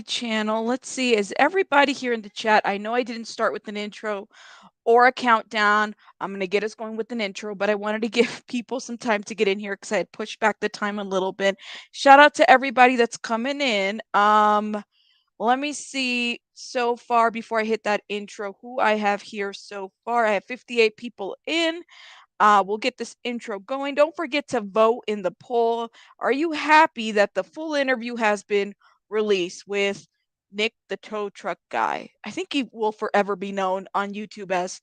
channel. Let's see, is everybody here in the chat? I know I didn't start with an intro or a countdown. I'm going to get us going with an intro, but I wanted to give people some time to get in here because I had pushed back the time a little bit. Shout out to everybody that's coming in. Let me see so far before I hit that intro who I have here so far. I have 58 people in. We'll get this intro going. Don't forget to vote in the poll. Are you happy that the full interview has been released with Nick the tow truck guy? I think he will forever be known on YouTube as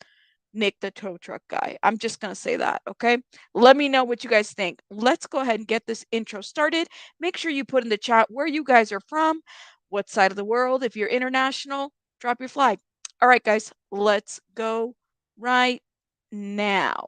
Nick the tow truck guy. I'm just going to say that, okay? Let me know what you guys think. Let's go ahead and get this intro started. Make sure you put in the chat where you guys are from, what side of the world. If you're international, drop your flag. All right, guys, let's go right now.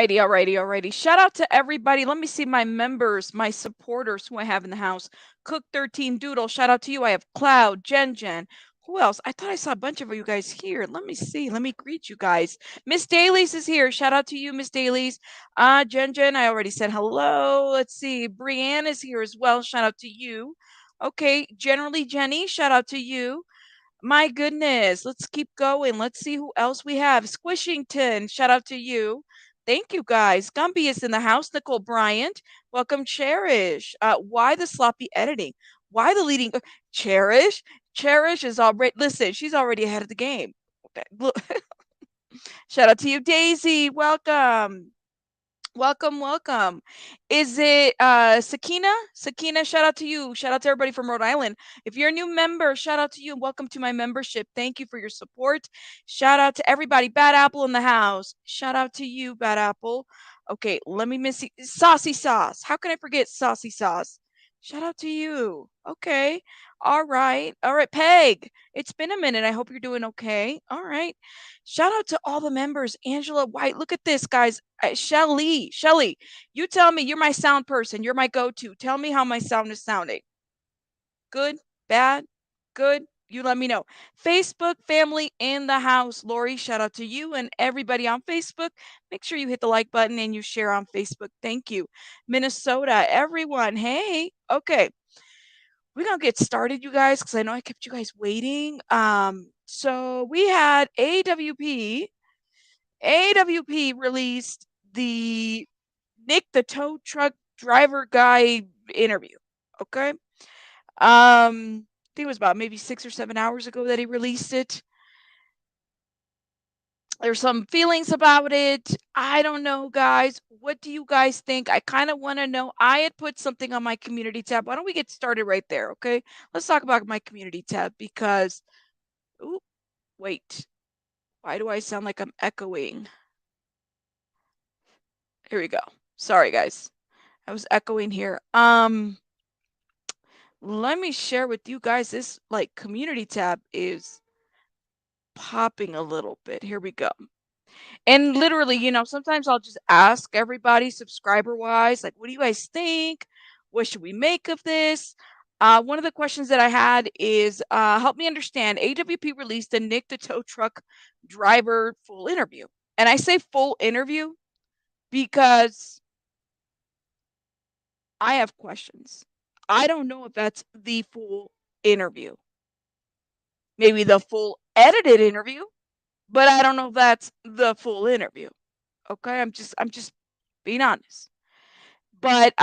Alrighty. Shout out to everybody. Let me see my members, my supporters who I have in the house. Cook 13 Doodle, shout out to you. I have Cloud, Jen. Who else? I thought I saw a bunch of you guys here. Let me see. Let me greet you guys. Miss Dailies is here. Shout out to you, Miss Dailies. Jen, I already said hello. Let's see. Brianne is here as well. Shout out to you. Okay, generally Jenny, shout out to you. My goodness, let's keep going. Let's see who else we have. Squishington, shout out to you. Thank you guys. Gumby is in the house. Nicole Bryant, welcome. Cherish. Why the sloppy editing? Why the leading? Cherish. Cherish is already. Listen, she's already ahead of the game. Okay, look. Shout out to you, Daisy. Welcome. Welcome. Is it Sakina? Sakina, shout out to you. Shout out to everybody from Rhode Island. If you're a new member, shout out to you and welcome to my membership. Thank you for your support. Shout out to everybody. Bad Apple in the house. Shout out to you, Bad Apple. Okay, let me miss Saucy Sauce. How can I forget Saucy Sauce? Shout out to you. Okay. All right. Peg. It's been a minute. I hope you're doing okay. All right. Shout out to all the members. Angela White. Look at this, guys. Shelly, you tell me. You're my sound person. You're my go-to. Tell me how my sound is sounding. Good, bad, good. You let me know. Facebook family in the house. Lori, shout out to you and everybody on Facebook. Make sure you hit the like button and you share on Facebook. Thank you. Minnesota, everyone. Hey, okay. We're going to get started, you guys, because I know I kept you guys waiting. So we had AWP released the Nick the tow truck driver guy interview. Okay. I think it was about maybe 6 or 7 hours ago that he released it. There's some feelings about it. I don't know, guys. What do you guys think? I kind of want to know. I had put something on my community tab. Why don't we get started right there, okay? Let's talk about my community tab because, ooh, wait. Why do I sound like I'm echoing? Here we go. Sorry, guys. I was echoing here. Let me share with you guys this like community tab is popping a little bit. Here we go. And literally, sometimes I'll just ask everybody subscriber wise, like, what do you guys think? What should we make of this? One of the questions that I had is help me understand. AWP released the Nick the tow truck driver full interview. And I say full interview because I have questions. I don't know if that's the full interview. Maybe the full edited interview, but I don't know if that's the full interview. Okay, I'm just being honest. But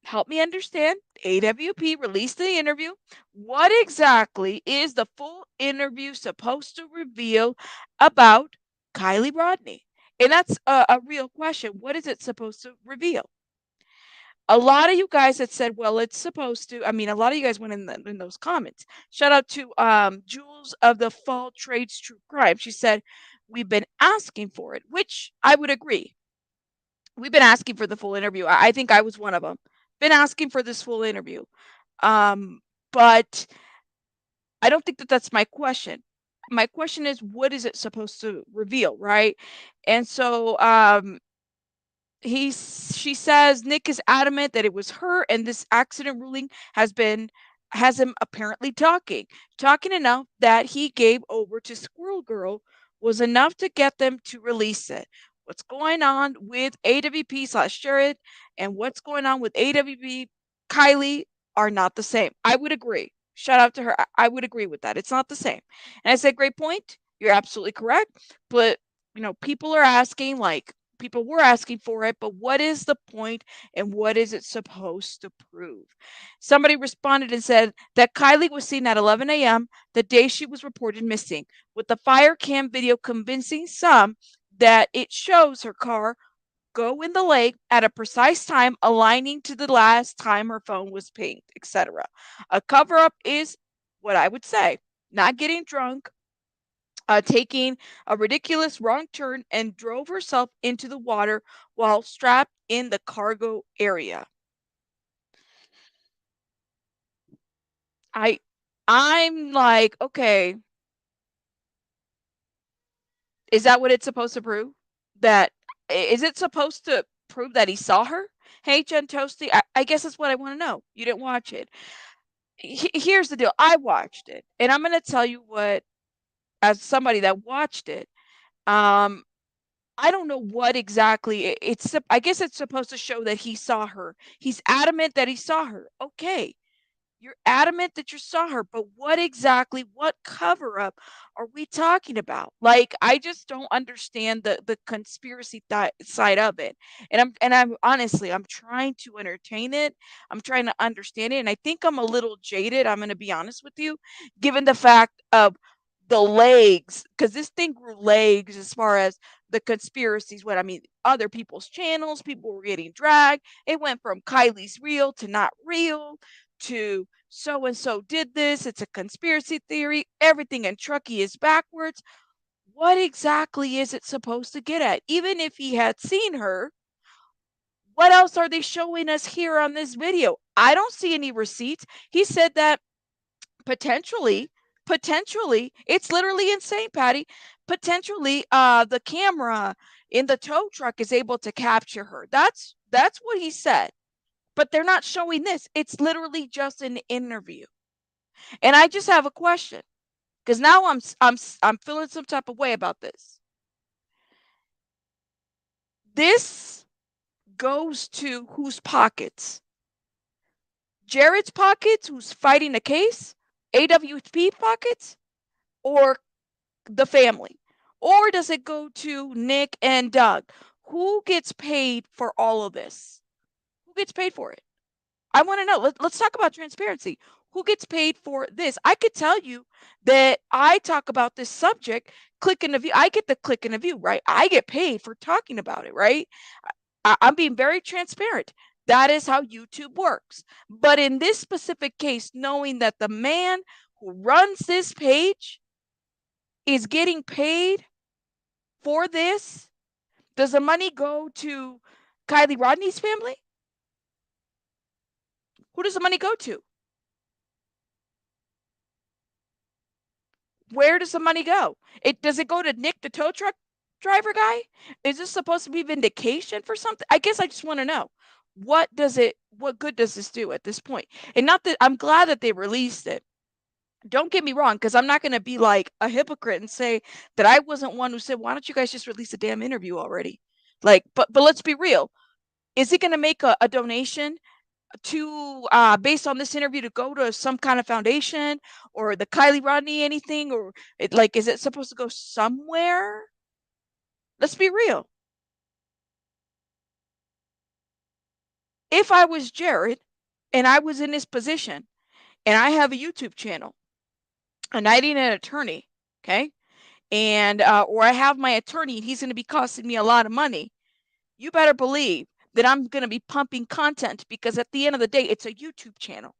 help me understand. AWP released the interview. What exactly is the full interview supposed to reveal about Kiely Rodni? And that's a real question. What is it supposed to reveal? A lot of you guys had said, well, it's supposed to. I mean, a lot of you guys went in those comments. Shout out to Jules of the Fall Trades True Crime. She said, we've been asking for it, which I would agree. We've been asking for the full interview. I think I was one of them. Been asking for this full interview. But I don't think that that's my question. My question is, what is it supposed to reveal, right? And so she says Nick is adamant that it was her, and this accident ruling has him apparently talking enough that he gave over to Squirrel Girl was enough to get them to release it. What's going on with AWP/Jared and what's going on with AWP Kiely are not the same. I would agree. Shout out to her. I would agree with that. It's not the same. And I said, great point. You're absolutely correct. But people are asking, like, people were asking for it, but what is the point and what is it supposed to prove? Somebody responded and said that Kiely was seen at 11 a.m. the day she was reported missing, with the fire cam video convincing some that it shows her car go in the lake at a precise time aligning to the last time her phone was pinged, etc. A cover up is what I would say. Not getting drunk, taking a ridiculous wrong turn and drove herself into the water while strapped in the cargo area. I'm like, okay, is that what it's supposed to prove? That is it supposed to prove that he saw her? Hey, Jen Toasty, I guess that's what I want to know. You didn't watch it. Here's the deal. I watched it, and I'm going to tell you what, as somebody that watched it, um, I don't know what exactly it's. I guess it's supposed to show that he saw her. He's adamant that he saw her. Okay, you're adamant that you saw her, but what exactly, what cover up are we talking about? Like, I just don't understand the conspiracy side of it. And I'm honestly, I'm trying to entertain it. I'm trying to understand it, and I think I'm a little jaded. I'm going to be honest with you, given the fact of the legs, because this thing grew legs as far as the conspiracies. What I mean, other people's channels, people were getting dragged. It went from Kylie's real to not real to so and so did this. It's a conspiracy theory. Everything in Truckee is backwards. What exactly is it supposed to get at? Even if he had seen her, what else are they showing us here on this video? I don't see any receipts. He said that potentially, it's literally insane, Patty. Potentially, the camera in the tow truck is able to capture her. That's what he said. But they're not showing this. It's literally just an interview. And I just have a question, because now I'm feeling some type of way about this. This goes to whose pockets? Jared's pockets, who's fighting the case? AWP pockets? Or the family? Or does it go to Nick and Doug? Who gets paid for all of this? Who gets paid for it? I want to know. Let's talk about transparency. Who gets paid for this? I could tell you that I talk about this subject, click and a view. I get the click and a view, right? I get paid for talking about it, right? I'm being very transparent. That is how YouTube works. But in this specific case, knowing that the man who runs this page is getting paid for this, does the money go to Kiely Rodni's family? Who does the money go to? Where does the money go? Does it go to Nick, the tow truck driver guy? Is this supposed to be vindication for something? I guess I just want to know what good does this do at this point? And not that I'm glad that they released it. Don't get me wrong, because I'm not going to be like a hypocrite and say that I wasn't one who said, why don't you guys just release a damn interview already? Like, but let's be real. Is it going to make a donation to based on this interview to go to some kind of foundation or the Kiely Rodni anything, or is it supposed to go somewhere? Let's be real. If I was Jared and I was in this position and I have a YouTube channel and I need an attorney, okay, and or I have my attorney and he's going to be costing me a lot of money, you better believe that I'm going to be pumping content, because at the end of the day, it's a YouTube channel.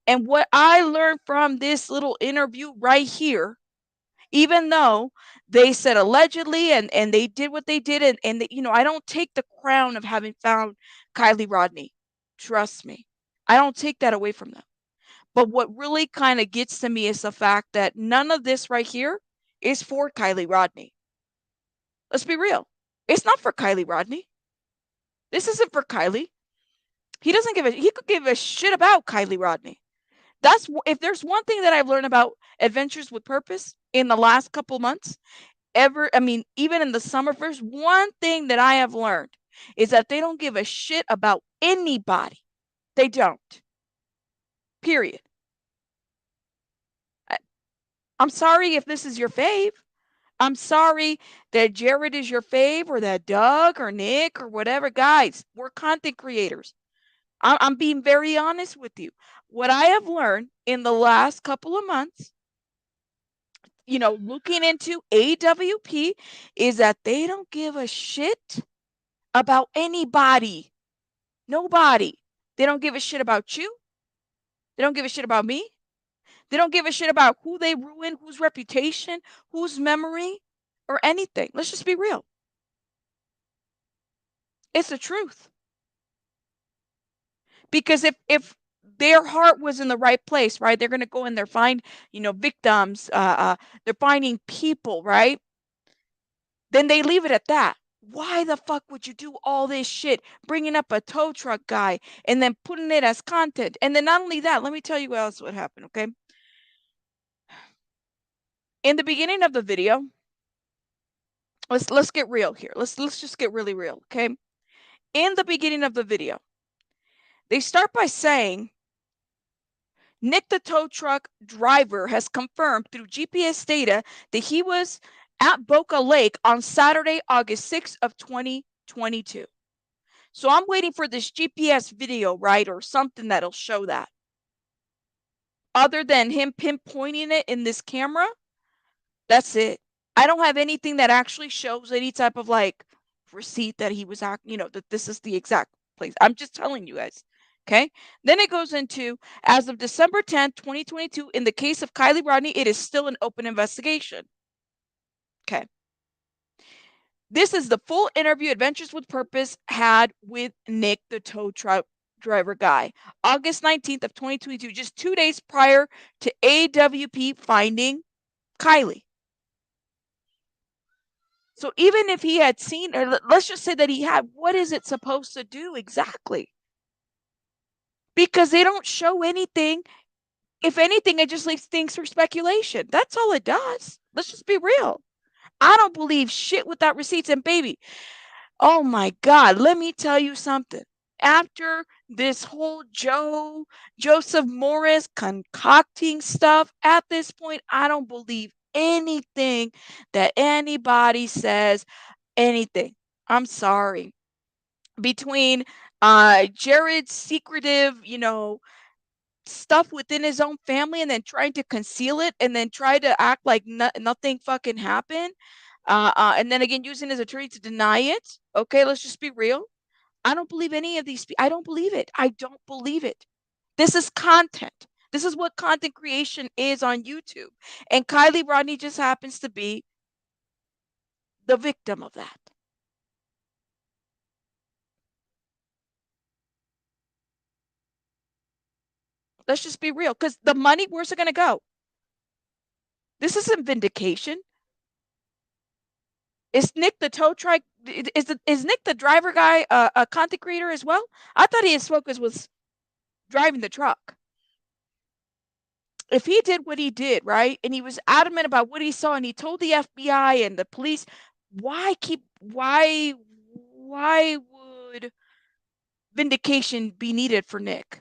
And what I learned from this little interview right here, even though they said allegedly and they did what they did, and they, I don't take the crown of having found Kiely Rodni. Trust me. I don't take that away from them. But what really kind of gets to me is the fact that none of this right here is for Kiely Rodni. Let's be real. It's not for Kiely Rodni. This isn't for Kiely. He could give a shit about Kiely Rodni. If there's one thing that I've learned about Adventures with Purpose in the last couple months, even in the summer, first, one thing that I have learned is that they don't give a shit about anybody. They don't. Period. I'm sorry if this is your fave. I'm sorry that Jared is your fave, or that Doug or Nick or whatever. Guys, we're content creators. I'm being very honest with you. What I have learned in the last couple of months, looking into AWP, is that they don't give a shit about anybody. Nobody. They don't give a shit about you. They don't give a shit about me. They don't give a shit about who they ruin, whose reputation, whose memory, or anything. Let's just be real. It's the truth. Because if their heart was in the right place, right, they're going to go in there, find, victims, they're finding people, right? Then they leave it at that. Why the fuck would you do all this shit, bringing up a tow truck guy and then putting it as content? And then not only that, let me tell you else what happened, okay? In the beginning of the video, let's get real here. Let's just get really real, okay? In the beginning of the video, they start by saying Nick, the tow truck driver, has confirmed through GPS data that he was at Boca Lake on Saturday, August 6th of 2022. So I'm waiting for this GPS video, right, or something that'll show that. Other than him pinpointing it in this camera, that's it. I don't have anything that actually shows any type of receipt that he was, that this is the exact place. I'm just telling you guys. Okay. Then it goes into, as of December 10th, 2022, in the case of Kiely Rodni, it is still an open investigation. Okay. This is the full interview Adventures with Purpose had with Nick, the tow truck driver guy, August 19th of 2022, just 2 days prior to AWP finding Kiely. So even if he had seen, or let's just say that he had, what is it supposed to do exactly? Because they don't show anything. If anything, it just leaves things for speculation. That's all it does. Let's just be real. I don't believe shit without receipts. And baby, oh my God, let me tell you something. After this whole Joseph Morris concocting stuff, at this point, I don't believe anything that anybody says, anything. I'm sorry. Between Jared's secretive, stuff within his own family and then trying to conceal it and then try to act like nothing fucking happened. And then again, using his attorney to deny it. Okay, let's just be real. I don't believe any of these. I don't believe it. I don't believe it. This is content. This is what content creation is on YouTube. And Kiely Rodni just happens to be the victim of that. Let's just be real. Because the money, where's it going to go? This isn't vindication. Is Nick the tow truck? Is Nick the driver guy a content creator as well? I thought his focus was driving the truck. If he did what he did, right, and he was adamant about what he saw, and he told the FBI and the police, why would vindication be needed for Nick?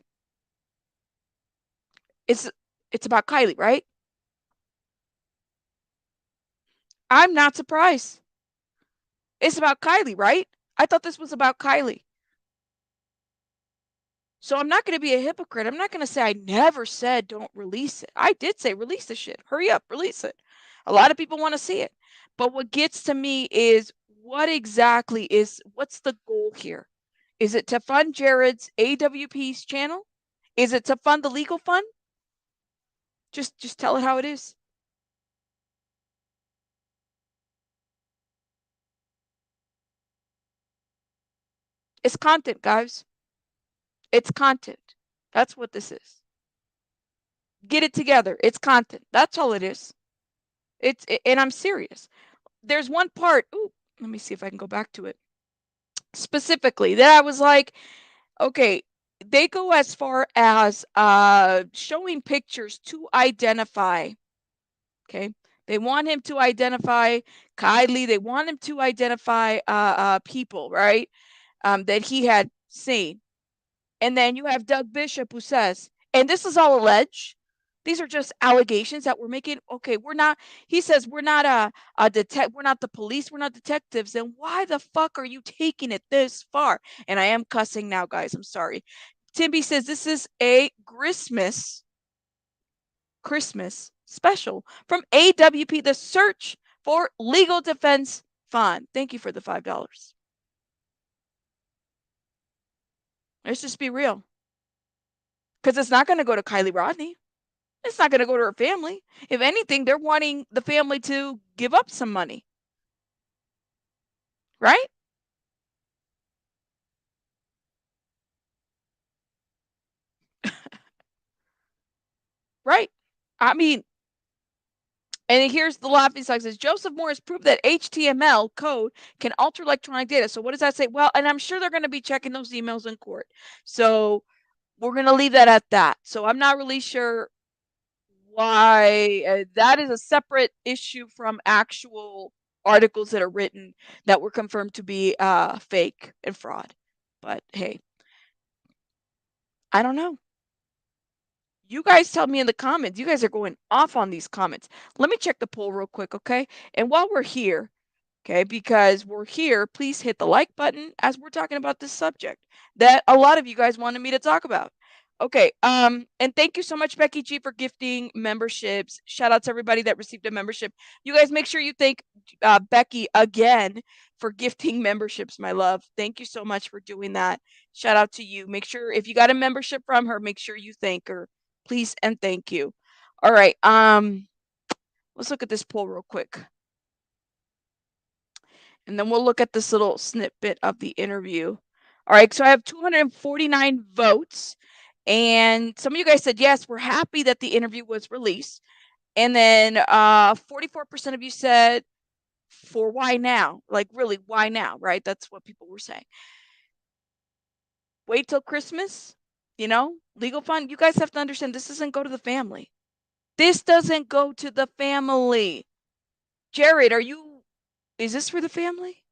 It's about Kiely, right? I'm not surprised. It's about Kiely, right? I thought this was about Kiely. So I'm not going to be a hypocrite. I'm not going to say I never said don't release it. I did say release the shit. Hurry up, release it. A lot of people want to see it. But what gets to me is what's the goal here? Is it to fund Jared's AWP's channel? Is it to fund the legal fund? Just tell it how it is. It's content, guys. It's content. That's what this is. Get it together. It's content. That's all it is. And I'm serious. There's one part. Ooh, let me see if I can go back to it. Specifically, that I was like, okay, they go as far as showing pictures to identify. Okay, they want him to identify Kiely. They want him to identify people, right? That he had seen. And then you have Doug Bishop who says, and this is all alleged. These are just allegations that we're making. Okay, we're not, he says, we're not we're not the police, we're not detectives. Then why the fuck are you taking it this far? And I am cussing now, guys. I'm sorry. Timby says this is a Christmas special from AWP, the Search for Legal Defense Fund. Thank you for the $5. Let's just be real. Because it's not going to go to Kiely Rodni. It's not going to go to her family. If anything, they're wanting the family to give up some money. Right? Right. I mean, and here's the laughing stock says Joseph Morris proved that HTML code can alter electronic data. So what does that say? Well, and I'm sure they're going to be checking those emails in court. So we're going to leave that at that. So I'm not really sure why that is a separate issue from actual articles that are written that were confirmed to be fake and fraud. But hey, I don't know. You guys tell me in the comments. You guys are going off on these comments. Let me check the poll real quick, okay? And while we're here, okay, because we're here, please hit the like button as we're talking about this subject that a lot of you guys wanted me to talk about. Okay, and thank you so much, Becky G, for gifting memberships. Shout out to everybody that received a membership. You guys make sure you thank Becky again for gifting memberships, my love. Thank you so much for doing that. Shout out to you. Make sure if you got a membership from her, make sure you thank her. Please and thank you. All right, let's look at this poll real quick. And then we'll look at this little snippet of the interview. All right, so I have 249 votes. And some of you guys said, yes, we're happy that the interview was released. And then 44% of you said, for why now? Like, really, why now, right? That's what people were saying. Wait till Christmas, legal fund. You guys have to understand this doesn't go to the family. This doesn't go to the family. Jared, is this for the family?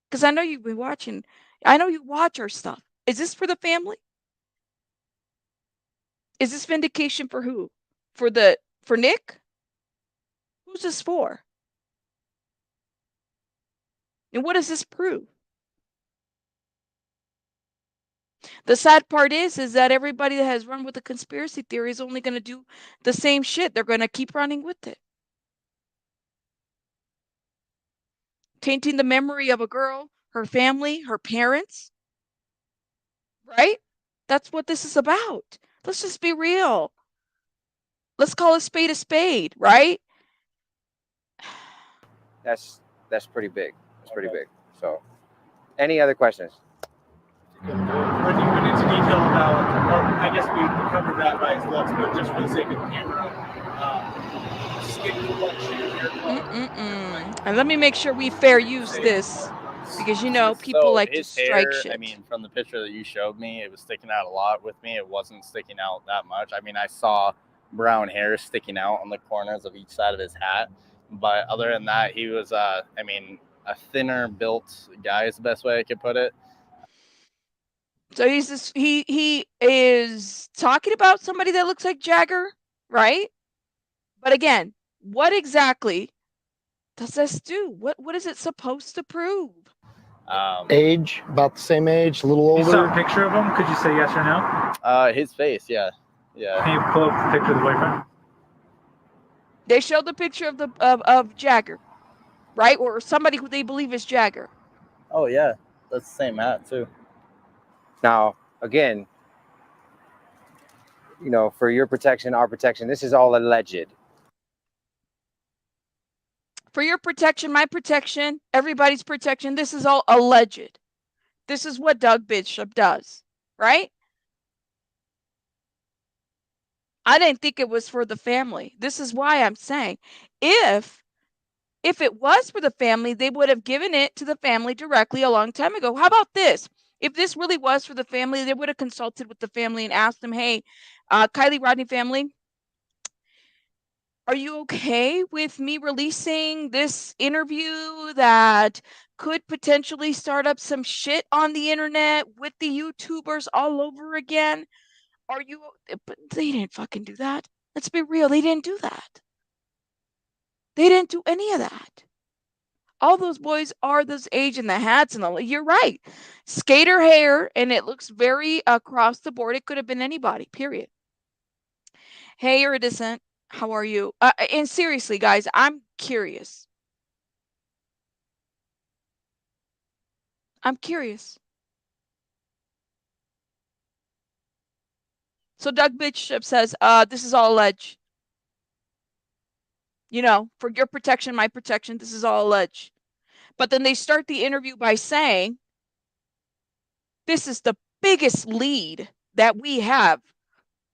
Because I know you've been watching. I know you watch our stuff. Is this for the family? Is this vindication for who? For Nick? Who's this for? And what does this prove? The sad part is that everybody that has run with the conspiracy theory is only going to do the same shit. They're going to keep running with it. Tainting the memory of a girl, her family, her parents, right? That's what this is about. Let's just be real. Let's call a spade, right? That's pretty big. That's pretty big. So, any other questions? When you went into detail about, well, I guess we covered that by looks, but just for the sake of the camera, skin complexion, hair color. And let me make sure we fair use this, because people So like to his strike hair, shit. I mean, from the picture that you showed me, it was sticking out a lot with me. It wasn't sticking out that much. I mean, I saw brown hair sticking out on the corners of each side of his hat. But other than that, he was, I mean, a thinner built guy is the best way I could put it. So he is talking about somebody that looks like Jagger, right? But again, what exactly does this do? What is it supposed to prove? Age, about the same age, a little older. You saw a picture of him? Could you say yes or no? His face, yeah. Can you pull up the picture of the boyfriend? They showed the picture of Jagger, right? Or somebody who they believe is Jagger. Oh yeah, that's the same hat too. Now, again, for your protection, our protection, this is all alleged. For your protection, my protection, everybody's protection, this is all alleged. This is what Doug Bishop does, right? I didn't think it was for the family. This is why I'm saying, if it was for the family, they would have given it to the family directly a long time ago. How about this? If this really was for the family, they would have consulted with the family and asked them, hey, Kiely Rodni family, are you okay with me releasing this interview that could potentially start up some shit on the internet with the YouTubers all over again? Are you? But they didn't fucking do that. Let's be real. They didn't do that. They didn't do any of that. All those boys are this age and the hats and all. You're right. Skater hair, and it looks very across the board. It could have been anybody, period. Hey, Iridescent. How are you? And seriously, guys, I'm curious. I'm curious. So Doug Bishop says, this is all alleged. For your protection, my protection, this is all alleged. But then they start the interview by saying, this is the biggest lead that we have.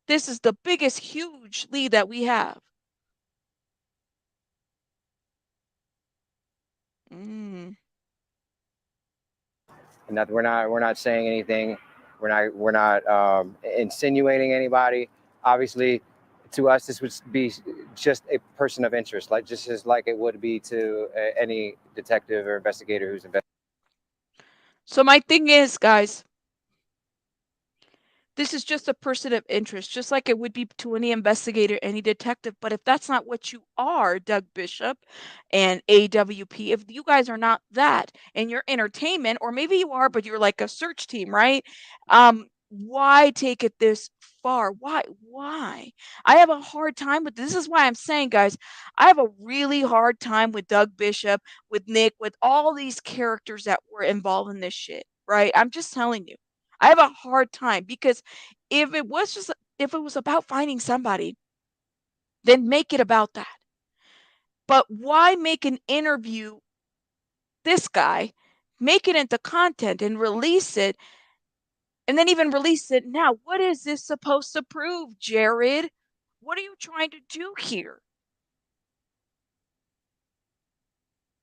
This is the biggest, huge lead that we have. And that we're not saying anything. We're not insinuating anybody. Obviously, to us, this would be just a person of interest, just as like it would be to any detective or investigator who's investigating. So my thing is, guys, this is just a person of interest, just like it would be to any investigator, any detective. But if that's not what you are, Doug Bishop and AWP, if you guys are not that and you're entertainment, or maybe you are, but you're like a search team, right? Why take it this far? Why? I have a hard time with this. This is why I'm saying, guys, I have a really hard time with Doug Bishop, with Nick, with all these characters that were involved in this shit, right? I'm just telling you. I have a hard time, because if it was about finding somebody, then make it about that. But why make an interview, this guy, make it into content and release it, and then even release it now? What is this supposed to prove, Jared? What are you trying to do here?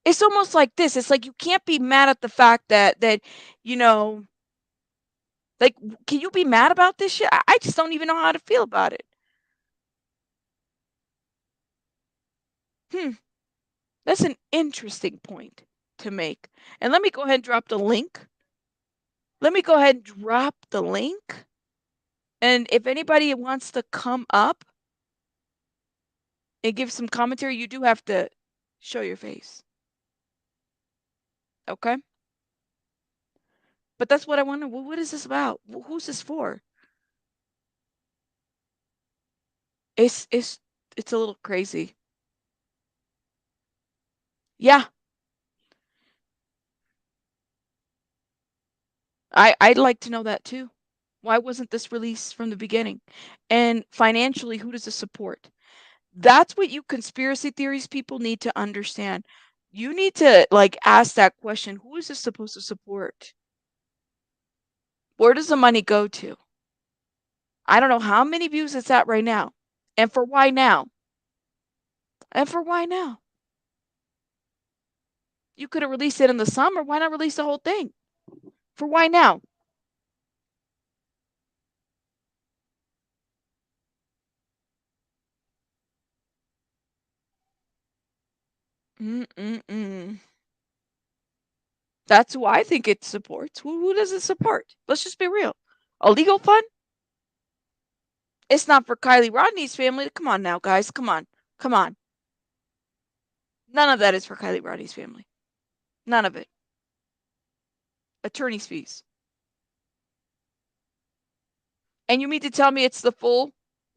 It's almost like this. It's like you can't be mad at the fact that like, can you be mad about this shit? I just don't even know how to feel about it. That's an interesting point to make. And let me go ahead and drop the link. And if anybody wants to come up and give some commentary, you do have to show your face. Okay? But that's what I wonder. Well, what is this about? Who's this for? It's it's it's a little crazy. Yeah, I'd like to know that too. Why wasn't this released from the beginning? And financially, who does this support? That's what you conspiracy theories people need to understand. You need to like ask that question, who is this supposed to support? Where does the money go to? I don't know how many views it's at right now. And for why now? And for why now? You could have released it in the summer. Why not release the whole thing? For why now? Mm-mm-mm. That's who I think it supports. Who does it support? Let's just be real. A legal fund? It's not for Kiely Rodni's family. Come on now, guys. Come on. Come on. None of that is for Kiely Rodni's family. None of it. Attorney's fees. And you mean to tell me it's the full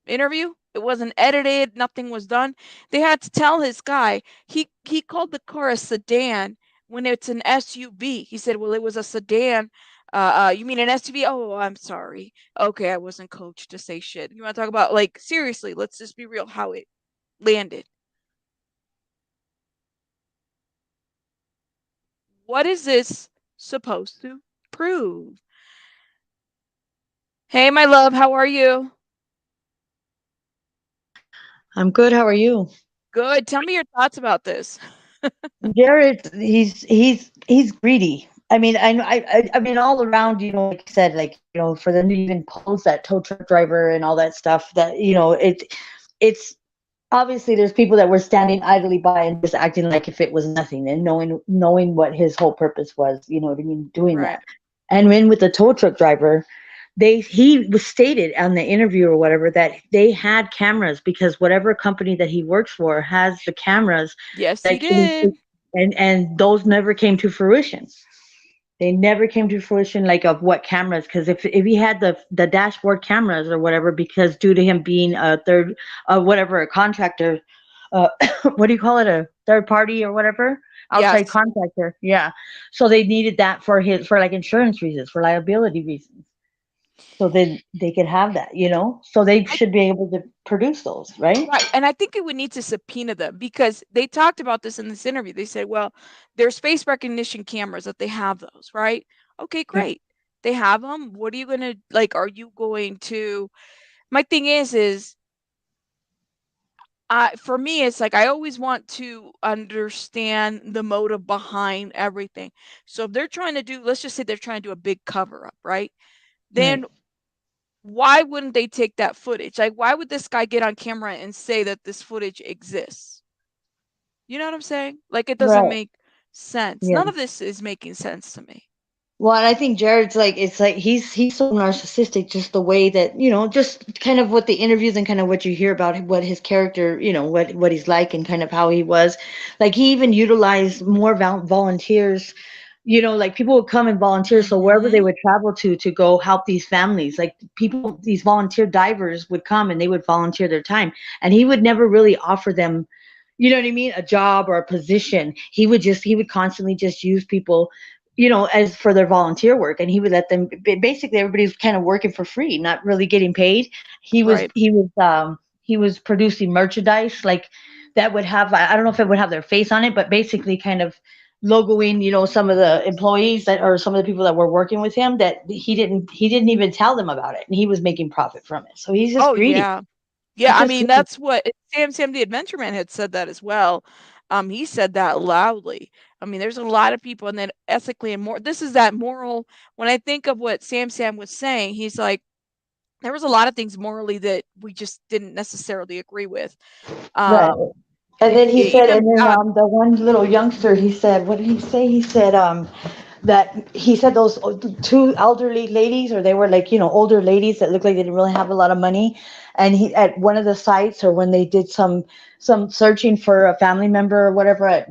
interview? It wasn't edited, nothing was done. They had to tell his guy. He called the car a sedan when it's an SUV. He said, "Well, it was a sedan." You mean an SUV? Oh, I'm sorry. Okay, I wasn't coached to say shit. You want to talk about like seriously? Let's just be real. How it landed. What is this supposed to prove? Hey, my love, how are you? I'm good. How are you? Good. Tell me your thoughts about this. Jared, he's greedy. I mean, I mean, all around, like you said, like, for them to even post that tow truck driver and all that stuff, that, it's obviously there's people that were standing idly by and just acting like if it was nothing, and knowing what his whole purpose was, you know what I mean, doing Right. that. And when with the tow truck driver, he was stated on the interview or whatever that they had cameras, because whatever company that he works for has the cameras Yes, he that came did. and those never came to fruition. They never came to fruition, like, of what cameras, because if he had the dashboard cameras or whatever, because due to him being a third, whatever, a contractor, uh what do you call it, a third party or whatever, outside Yes. contractor, yeah. So they needed that for like insurance reasons, for liability reasons, so then they could have that, so they I should be able to produce those, right? Right, and I think it would need to subpoena them because they talked about this in this interview. They said, "Well, there's face recognition cameras that they have those, right? Okay, Yeah. great. They have them. What are you gonna like? Are you going to?" My thing is, for me, it's like I always want to understand the motive behind everything. So if they're trying to do, let's just say they're trying to do a big cover up, right? Right. Then why wouldn't they take that footage? Like, why would this guy get on camera and say that this footage exists? You know what I'm saying? Like, it doesn't Right. make sense. Yeah. None of this is making sense to me. Well, and I think Jared's like, it's like he's so narcissistic, just the way that, just kind of what the interviews and kind of what you hear about what his character, what he's like, and kind of how he was. Like, he even utilized more volunteers, like people would come and volunteer. So wherever they Mhm. would travel to go help these families, like people, these volunteer divers would come and they would volunteer their time. And he would never really offer them, you know what I mean, a job or a position. He would constantly just use people, as for their volunteer work, and he would let them. Basically, everybody's kind of working for free, not really getting paid. He was Right. he was he was producing merchandise, like, that would have, I don't know if it would have their face on it, but basically kind of logoing, some of the employees that, or some of the people that were working with him, that he didn't even tell them about it, and he was making profit from it. So he's just Oh, greedy. yeah. Yeah, He's I just mean, greedy. that's what Sam the Adventure Man had said that as well. He said that loudly. I mean, there's a lot of people, and then ethically and more. This is that moral. When I think of what Sam was saying, he's like, there was a lot of things morally that we just didn't necessarily agree with. Right. Um, And then he said, even and then the one little youngster, he said, what did he say? He said, that he said those two elderly ladies, or they were like, older ladies that looked like they didn't really have a lot of money. And he, at one of the sites, or when they did some searching for a family member or whatever,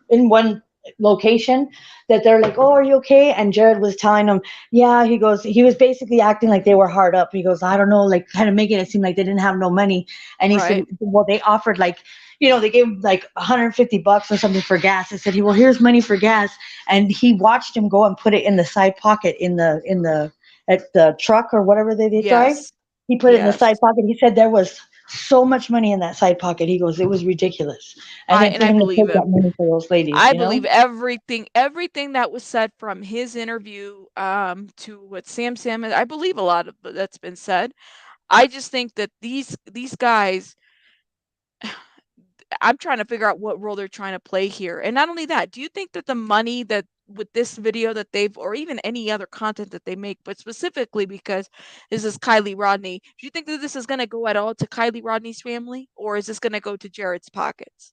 in one location, that they're like, "Oh, are you okay?" And Jared was telling him, "Yeah." He goes, he was basically acting like they were hard up. He goes, "I don't know," like kind of making it seem like they didn't have no money. And he said, Right. "Well, they offered like, they gave him like $150 or something for gas." I said, "Well, here's money for gas." And he watched him go and put it in the side pocket in the at the truck or whatever they drive. Yes. He put it in the Yes. side pocket. He said there was so much money in that side pocket. He goes, it was ridiculous. And then for I him to believe take that him. money for those ladies, I believe everything that was said from his interview to what Sam I believe a lot of that's been said. I just think that these guys, I'm trying to figure out what role they're trying to play here. And not only that, do you think that the money that with this video that they've, or even any other content that they make, but specifically because this is Kiely Rodni, do you think that this is going to go at all to Kiely Rodni's family, or is this going to go to Jared's pockets?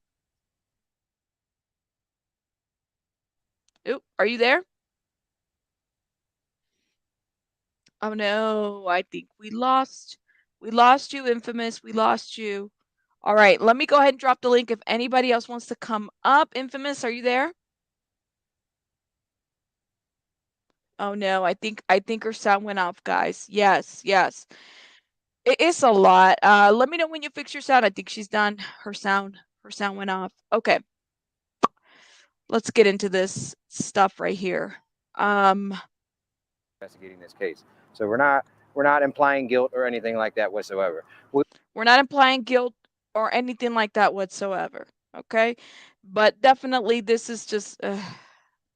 Oop, are you there? Oh no, I think we lost you, Infamous. We lost you. All right, let me go ahead and drop the link if anybody else wants to come up. Infamous, are you there? Oh no, I think her sound went off, guys. Yes. It's a lot. Let me know when you fix your sound. I think she's done. Her sound went off. Okay. Let's get into this stuff right here. Investigating this case. So we're not implying guilt or anything like that whatsoever. We're not implying guilt or anything like that whatsoever. Okay? But definitely this is just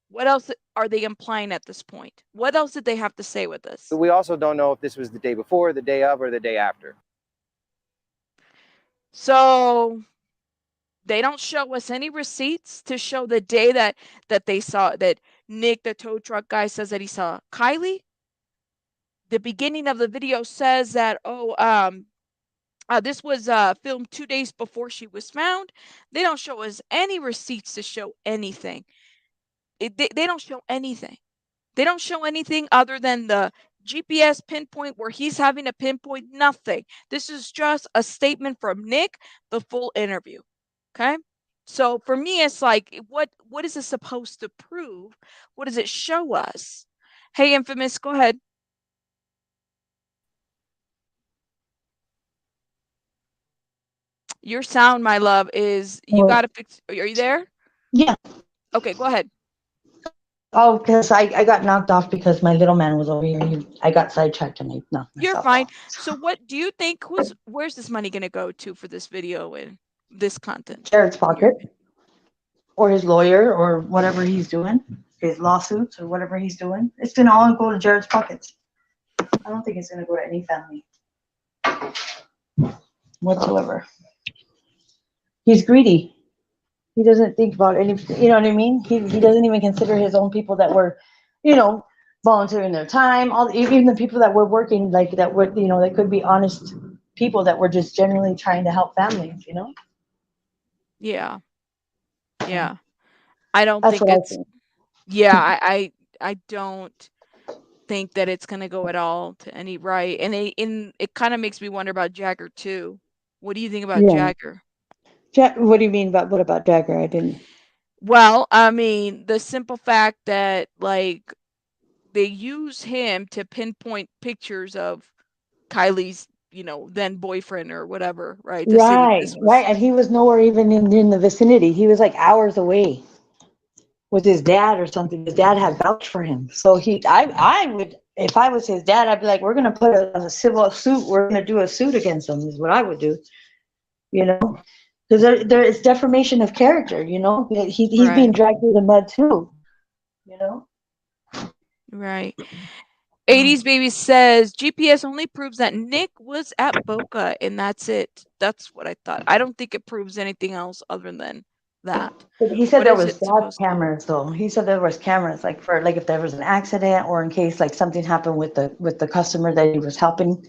what else are they implying at this point? What else did they have to say with this? We also don't know if this was the day before, the day of, or the day after. So they don't show us any receipts to show the day that they saw, that Nick, the tow truck guy, says that he saw Kiely. The beginning of the video says that, this was filmed 2 days before she was found. They don't show us any receipts to show anything. They don't show anything. They don't show anything other than the GPS pinpoint where he's having a pinpoint. Nothing. This is just a statement from Nick, the full interview. Okay? So for me, it's like, what is this supposed to prove? What does it show us? Hey, Infamous, go ahead. Your sound, my love, is, you got to fix. Are you there? Yeah. Okay, go ahead. Oh, because I got knocked off because my little man was over here. I got sidetracked and I knocked myself You're fine. off. So what do you think, where's this money going to go to for this video and this content? Jared's pocket, or his lawyer, or whatever he's doing, his lawsuits, or whatever he's doing. It's going to all go to Jared's pockets. I don't think it's going to go to any family whatsoever. He's greedy. He doesn't think about anything. You know what I mean? He doesn't even consider his own people that were, volunteering their time. Even the people that were working, like that were, that could be honest people that were just generally trying to help families. Yeah. I don't That's think what I it's. think. Yeah, I don't think that it's gonna go at all to any right, and it kind of makes me wonder about Jagger too. What do you think about Jagger? What do you mean about what about Jagger? I didn't. Well, I mean, the simple fact that, like, they use him to pinpoint pictures of Kylie's, then boyfriend or whatever, right? To say that this was Right, and he was nowhere even in the vicinity. He was like hours away with his dad or something. His dad had vouched for him, so I would, if I was his dad, I'd be like, we're gonna put a civil suit. We're gonna do a suit against him. Is what I would do, because there is defamation of character. He's being dragged through the mud too. Right. 80s Baby says GPS only proves that Nick was at Boca, and that's it. That's what I thought. I don't think it proves anything else other than that. But he said What there is was it supposed to? cameras though. He said there was cameras, like for if there was an accident or in case like something happened with the customer that he was helping,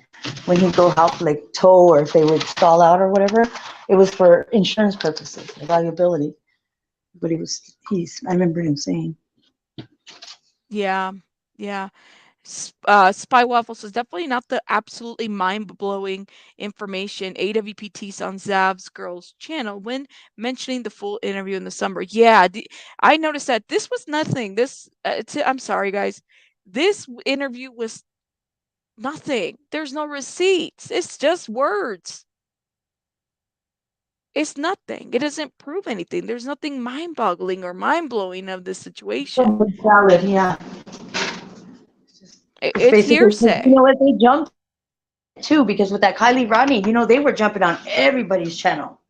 when he'd go help like tow, or if they would stall out or whatever, it was for insurance purposes, valuability. But I remember him saying. Yeah. Spy Waffle says definitely not the absolutely mind-blowing information AWP teased on Zav's Girls channel when mentioning the full interview in the summer. Yeah, I noticed that this was nothing. I'm sorry, guys. This interview was nothing. There's no receipts. It's just words. It's nothing. It doesn't prove anything. There's nothing mind-boggling or mind-blowing of this situation. Valid, yeah. It's basically, hearsay. you know what, they jumped too, because with that Kiely Rodni, you know, they were jumping on everybody's channel.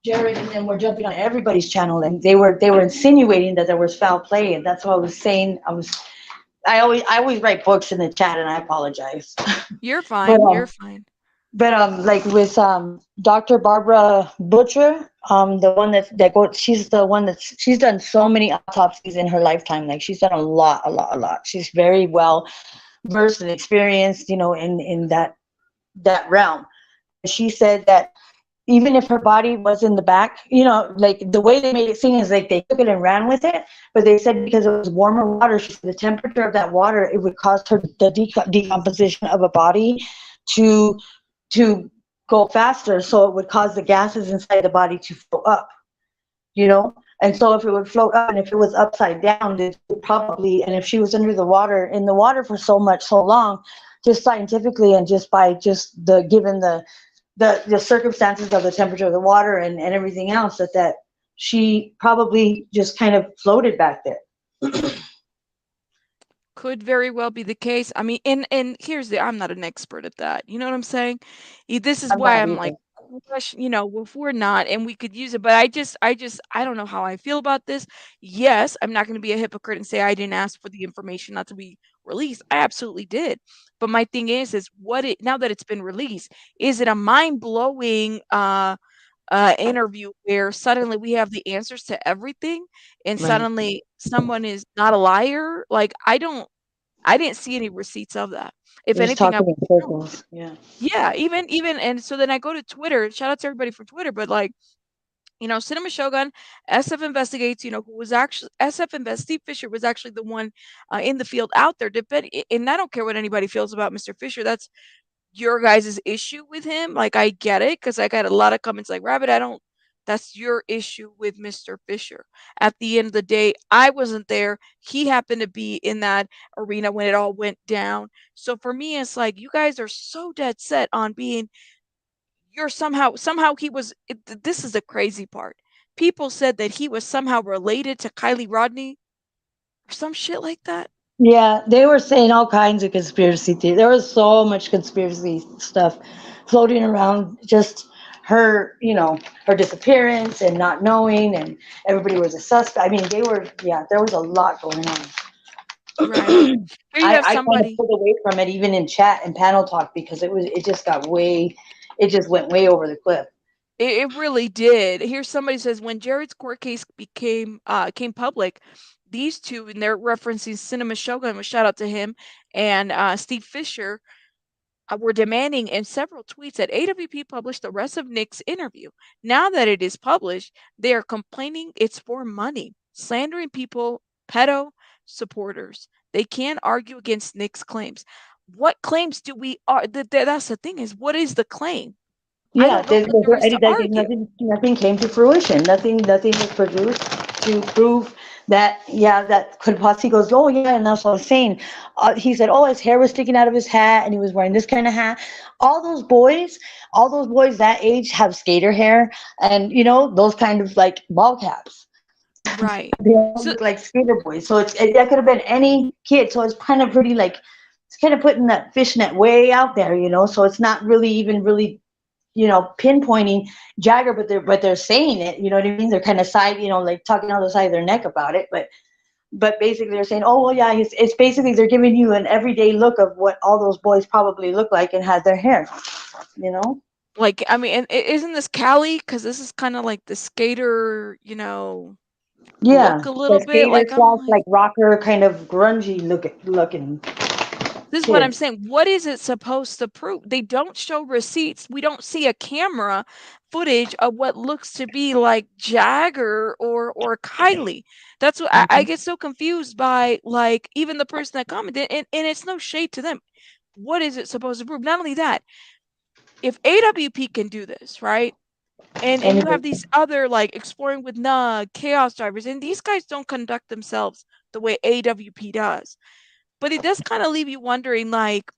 Jared and them were jumping on everybody's channel, and they were insinuating that there was foul play, and that's what I was saying. I always write books in the chat, and I apologize. You're fine. You're fine. But like with Dr. Barbara Butcher, the one she's the one she's done so many autopsies in her lifetime. Like she's done a lot. She's very well versed and experienced, you know, in that realm. She said that even if her body was in the back, you know, like the way they made it seem is like they took it and ran with it, but they said because it was warmer water, she said the temperature of that water, it would cause the decomposition of a body to go faster, so it would cause the gases inside the body to float up, you know. And so if it would float up, and if it was upside down, it would probably, and if she was in the water for so long, just scientifically and just by given the circumstances of the temperature of the water and everything else, that she probably just kind of floated back there. Could very well be the case. I mean, and I'm not an expert at that. You know what I'm saying? This is why I'm like, you know, if we're not, and we could use it, but I don't know how I feel about this. Yes, I'm not going to be a hypocrite and say I didn't ask for the information not to be released. I absolutely did. But my thing is now that it's been released, is it a mind-blowing interview where suddenly we have the answers to everything and suddenly someone is not a liar? Like I didn't see any receipts of that. If anything, even and so then I go to Twitter. Shout out to everybody for Twitter, but like, you know, Cinema Shogun, SF Investigates, you know, who was actually Steve Fisher was actually the one in the field out there. And I don't care what anybody feels about Mr. Fisher. That's your guys' issue with him. Like I get it, because I got a lot of comments like, Rabbit, that's your issue with Mr. Fisher. At the end of the day, I wasn't there. He happened to be in that arena when it all went down. So for me, it's like you guys are so dead set on being somehow he was this is the crazy part. People said that he was somehow related to Kiely Rodni or some shit like that. Yeah, they were saying all kinds of conspiracy theories. There was so much conspiracy stuff floating around, just her, you know, her disappearance and not knowing, and everybody was a suspect. I mean, there was a lot going on. Right. Here you have I somebody kind of pulled away from it, even in chat and panel talk, because it just went way over the cliff. It really did. Here somebody says when Jared's court case came public, these two, and they're referencing Cinema Shogun, a shout out to him, and Steve Fisher, were demanding in several tweets that AWP publish the rest of Nick's interview. Now that it is published, they are complaining it's for money, slandering people, pedo supporters. They can't argue against Nick's claims. What claims do we are? That's the thing, is what is the claim? Yeah, nothing came to fruition. Nothing was produced to prove that. Yeah, that could possibly goes. Oh yeah, and that's what I was saying. He said, oh, his hair was sticking out of his hat, and he was wearing this kind of hat. All those boys that age have skater hair, and you know, those kind of like ball caps. Right. They all look like skater boys. So that could have been any kid. So it's kind of pretty like, it's kind of putting that fishnet way out there, you know. So it's not really even really, you know, pinpointing Jagger, but they're saying it, you know what I mean? They're kind of side, you know, like talking on the side of their neck about it, but basically they're saying, oh well, yeah, it's basically they're giving you an everyday look of what all those boys probably look like and had their hair, you know. Like, I mean, and isn't this Cali? Because this is kind of like the skater, you know, yeah, look a little bit like like rocker kind of grungy looking. This is what I'm saying. What is it supposed to prove? They don't show receipts. We don't see a camera footage of what looks to be like Jagger or Kiely. That's what I get so confused by, like, even the person that commented, and it's no shade to them. What is it supposed to prove? Not only that, if AWP can do this, right? And you have these other, like, Exploring with Nug, Chaos Drivers, and these guys don't conduct themselves the way AWP does. But it does kind of leave you wondering, like,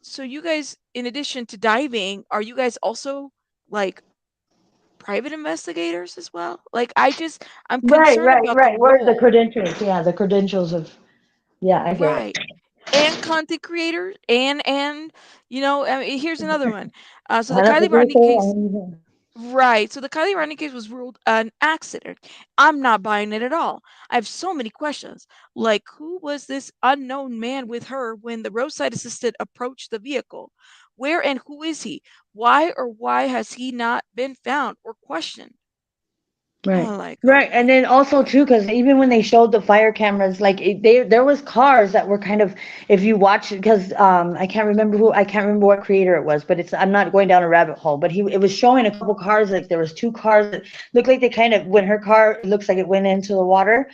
so you guys, in addition to diving, are you guys also like private investigators as well? Like, I'm concerned about the Where's the role. credentials? Yeah, the credentials of. Yeah, I get Right. And content creators, and I mean, here's another one. So the Kiely Rodni case. Right. So the Kiely Rodni case was ruled an accident. I'm not buying it at all. I have so many questions. Like, who was this unknown man with her when the roadside assistant approached the vehicle? Where and who is he? Why has he not been found or questioned? Right. Like, Right. And okay. then also too, because even when they showed the fire cameras, like there was cars that were kind of, if you watch it, because I can't remember what creator it was, but I'm not going down a rabbit hole, but it was showing a couple cars, like there was two cars that looked like they kind of, when her car, it looks like it went into the water,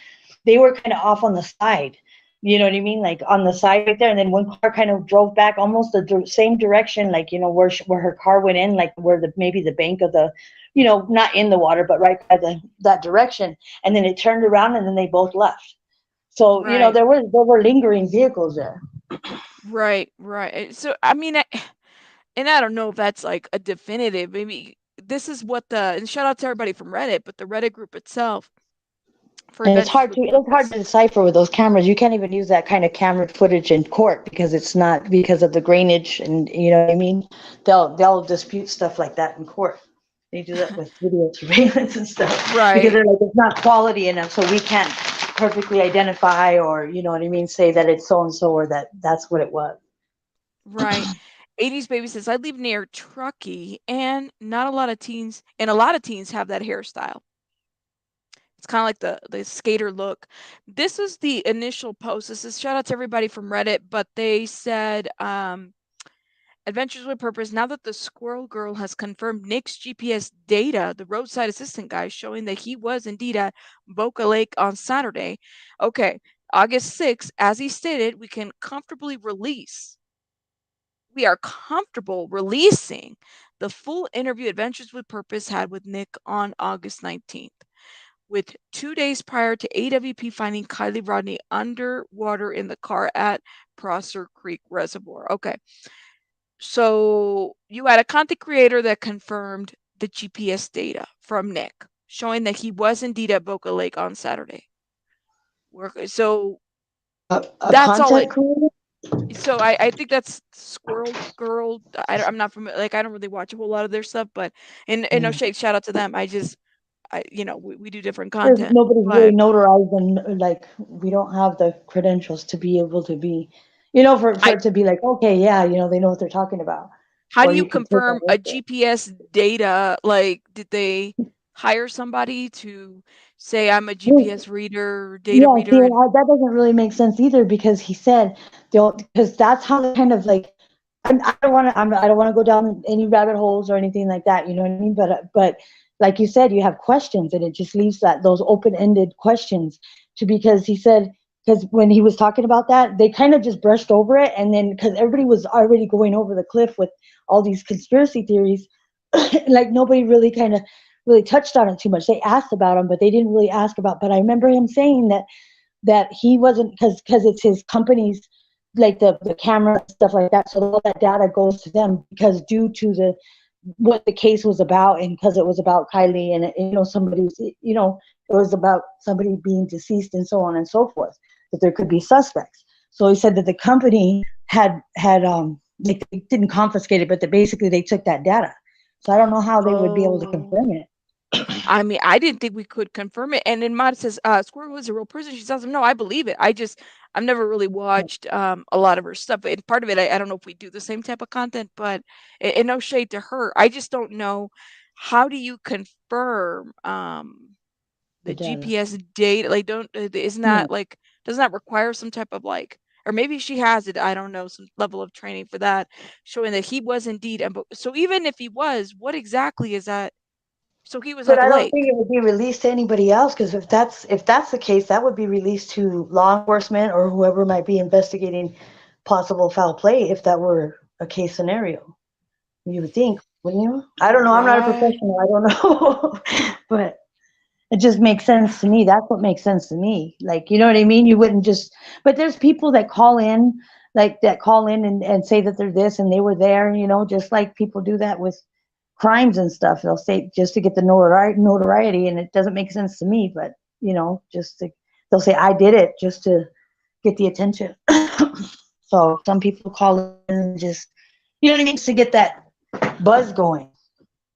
they were kind of off on the side. You know what I mean? Like on the side right there, and then one car kind of drove back almost the same direction, like where her car went in, like where maybe the bank of the, not in the water, but right by that direction. And then it turned around and then they both left. So, Right. there were lingering vehicles there. Right. So I mean, and I don't know if that's like a definitive. Maybe this is what and shout out to everybody from Reddit, but the Reddit group itself for And it's Adventures hard with to it's hard Purpose. to decipher with those cameras. You can't even use that kind of camera footage in court because it's not, because of the grainage, and you know what I mean. They'll dispute stuff like that in court. They do that with video surveillance and stuff because Right. they're like, it's not quality enough, so we can't perfectly identify, or you know what I mean, say that it's so and so, or that's what it was. Right. 80s baby says, I live near Truckee, and not a lot of teens, and a lot of teens have that hairstyle. It's kind of like the skater look. This is the initial post. This is shout out to everybody from Reddit, but they said, Adventures with Purpose, now that the Squirrel Girl has confirmed Nick's GPS data, the roadside assistant guy, showing that he was indeed at Boca Lake on Saturday. Okay, August 6th, as he stated, we are comfortable releasing the full interview Adventures with Purpose had with Nick on August 19th, with 2 days prior to AWP finding Kiely Rodni underwater in the car at Prosser Creek Reservoir. Okay. So you had a content creator that confirmed the GPS data from Nick, showing that he was indeed at Boca Lake on Saturday. So A that's all it. content creator. So I think that's Squirrel Girl. I'm not familiar. Like, I don't really watch a whole lot of their stuff, but and no shade, shout out to them. We do different Because content, nobody's really but notarized, and like we don't have the credentials to be able to be, for I it to be like, okay, yeah, they know what they're talking about, how do or you you can take that confirm a with it. GPS data? Like, did they hire somebody to say I'm a Well, GPS reader, data yeah, see, reader, and that doesn't really make sense either, because he said don't, because that's how they kind of like. I don't want to. I don't want to go down any rabbit holes or anything like that. You know what I mean? But like you said, you have questions, and it just leaves those open-ended questions because he said, because when he was talking about that, they kind of just brushed over it, and then because everybody was already going over the cliff with all these conspiracy theories, like nobody really kind of really touched on it too much. They asked about them, but they didn't really ask about. But I remember him saying that he wasn't, because it's his company's, like the camera stuff like that, so all that data goes to them, because due to what the case was about, and because it was about Kiely, and somebody was, it was about somebody being deceased and so on and so forth, that there could be suspects. So he said that the company had they didn't confiscate it, but that basically they took that data. So I don't know how they would be able to oh, confirm it. I mean, I didn't think we could confirm it. And then Mod says, Squirrel is a real person. She tells him, no, I believe it. I've never really watched a lot of her stuff. And part of it, I don't know if we do the same type of content, but and no shade to her. I just don't know, how do you confirm The the data. GPS data? Like, don't isn't Yeah. that like, doesn't that require some type of like or maybe she has it, I don't know, some level of training for that, showing that he was indeed. So even if he was, what exactly is that? So he was But at the I don't lake. think it would be released to anybody else, because if that's the case, that would be released to law enforcement or whoever might be investigating possible foul play. If that were a case scenario, you would think, wouldn't you? I don't know. I'm not a Right. professional. I don't know, but it just makes sense to me. That's what makes sense to me. Like, you know what I mean? You wouldn't just. But there's people that call in, like that call in and say that they're this and they were there. Just like people do that with crimes and stuff. They'll say just to get the notoriety, and it doesn't make sense to me. But just they'll say I did it just to get the attention. So some people call in and just, you know what I mean, just to get that buzz going.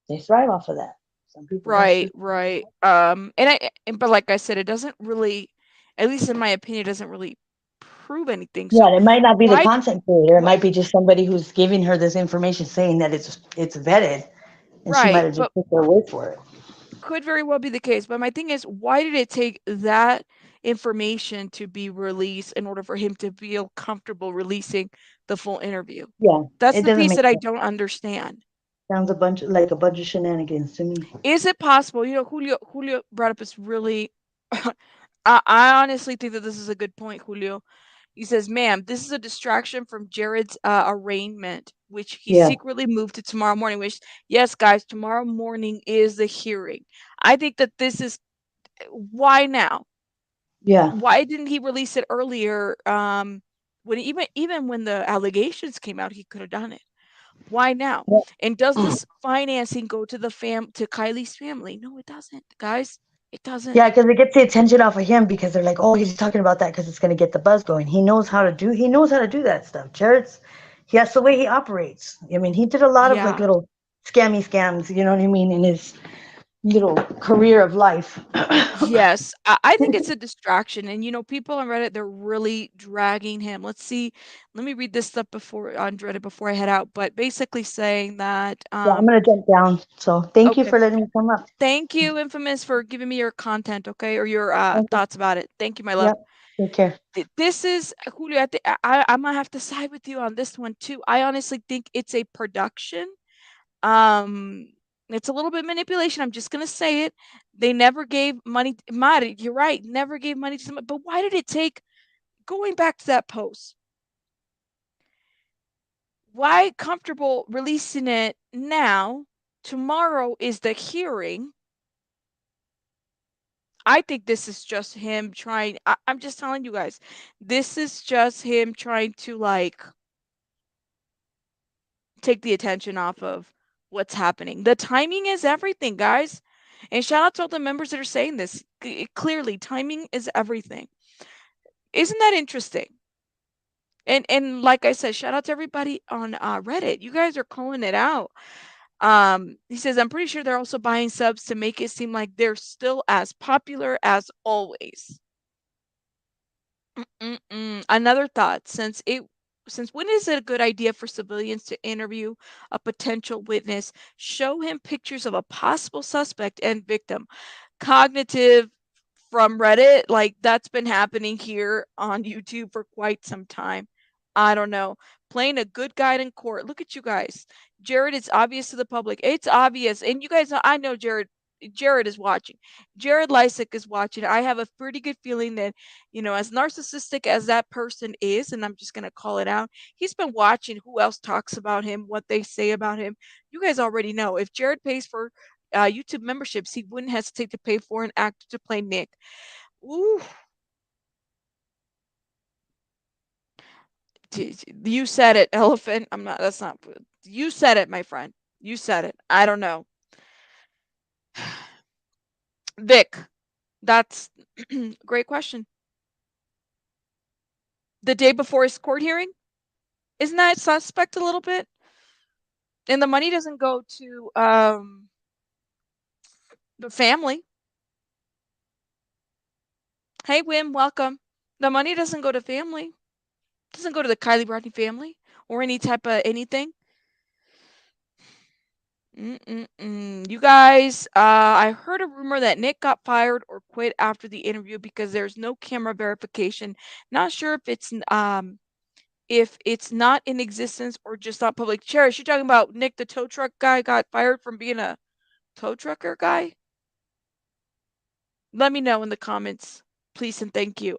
They thrive off of that. Some people don't Right, sleep. right. But like I said, it doesn't really, at least in my opinion, it doesn't really prove anything. Yeah, So it might not be the why, content creator. It what, might be just somebody who's giving her this information, saying that it's vetted, and she might right, have just but took their word for it. could very well be the case. But my thing is, why did it take that information to be released in order for him to feel comfortable releasing the full interview? Yeah, That's it the doesn't piece make that I sense. don't understand. Sounds like a bunch of shenanigans to me. Is it possible? Julio brought up this really I honestly think that this is a good point, Julio. He says, "Ma'am, this is a distraction from Jared's arraignment, which he Yeah, secretly moved to tomorrow morning." Which, yes, guys, tomorrow morning is the hearing. I think that this is why now. yeah, Why didn't he release it earlier? When even when the allegations came out, he could have done it. Why now? yeah, And does this financing go to the to Kylie's family? No, it doesn't, guys. It yeah. doesn't. Because it gets the attention off of him, because they're like, oh, he's talking about that because it's going to get the buzz going. He knows how to do. He knows how to do that stuff. That's the way he operates. I mean, he did a lot of like Yeah. little scammy scams. You know what I mean, in his little career of life. Yes, I think it's a distraction, and people on Reddit, they're really dragging him. Let's see, let me read this stuff before on Reddit before I head out. But basically saying that, Yeah, I'm gonna jump down. So thank you okay, for letting me come up. thank you, Infamous, for giving me your content, okay, or your Okay. thoughts about it. Thank you, my love. Yep. Take care. This is Julio. I'm gonna have to side with you on this one too. I honestly think it's a production. Um, it's a little bit manipulation. I'm just gonna say it. They never gave money. Mari, you're right. Never gave money to somebody. But why did it take? Going back to that post, why comfortable releasing it now? Tomorrow is the hearing. I think this is just him trying. I'm just telling you guys, this is just him trying to like take the attention off of what's happening. The timing is everything, guys. And shout out to all the members that are saying this. Clearly, timing is everything. Isn't that interesting? And like I said, shout out to everybody on Reddit. You guys are calling it out. He says, I'm pretty sure they're also buying subs to make it seem like they're still as popular as always. Another thought, since when is it a good idea for civilians to interview a potential witness? Show him pictures of a possible suspect and victim. Cognitive from Reddit, like that's been happening here on YouTube for quite some time. I don't know. Playing a good guy in court. Look at you guys. Jared, it's obvious to the public. It's obvious. And you guys know, I know Jared is watching. Jared Leisek is watching. I have a pretty good feeling that, as narcissistic as that person is, and I'm just going to call it out, he's been watching who else talks about him, what they say about him. You guys already know. If Jared pays for YouTube memberships, he wouldn't hesitate to pay for an actor to play Nick. Ooh, you said it, elephant. I'm not. That's not. You said it, my friend. You said it. I don't know. Vic, that's great question. The day before his court hearing, isn't that suspect a little bit? And the money doesn't go to the family. Hey, Wim, welcome. The money doesn't go to family. It doesn't go to the Kiely Rodni family or any type of anything. You guys, I heard a rumor that Nick got fired or quit after the interview because there's no camera verification. Not sure if it's not in existence or just not public. Cherish, you talking about Nick, the tow truck guy, got fired from being a tow trucker guy? Let me know in the comments, please and thank you.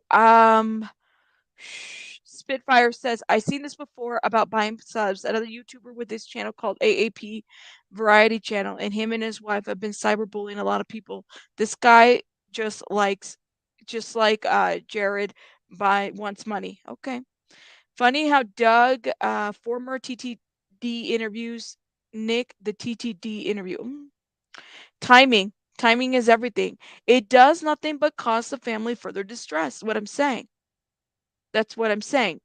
Spitfire says, I seen this before about buying subs. Another YouTuber with this channel called AAP Variety Channel, and him and his wife have been cyberbullying a lot of people. This guy just like Jared wants money. Okay. Funny how Doug, former TTD interviews Nick, the TTD interview. Timing. Timing is everything. It does nothing but cause the family further distress. What I'm saying. That's what I'm saying.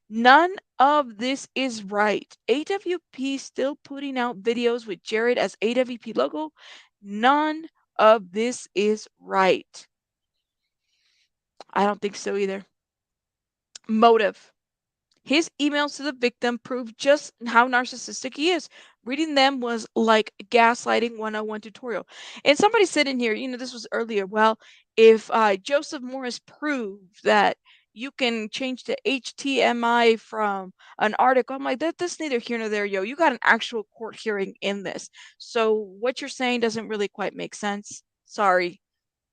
None of this is right. AWP still putting out videos with Jared as AWP logo. None of this is right. I don't think so either. Motive. His emails to the victim prove just how narcissistic he is. Reading them was like gaslighting 101 tutorial. And somebody said in here, this was earlier, well, if Joseph Morris proved that you can change the HTML from an article, I'm like, that's neither here nor there, yo. You got an actual court hearing in this. So what you're saying doesn't really quite make sense. Sorry.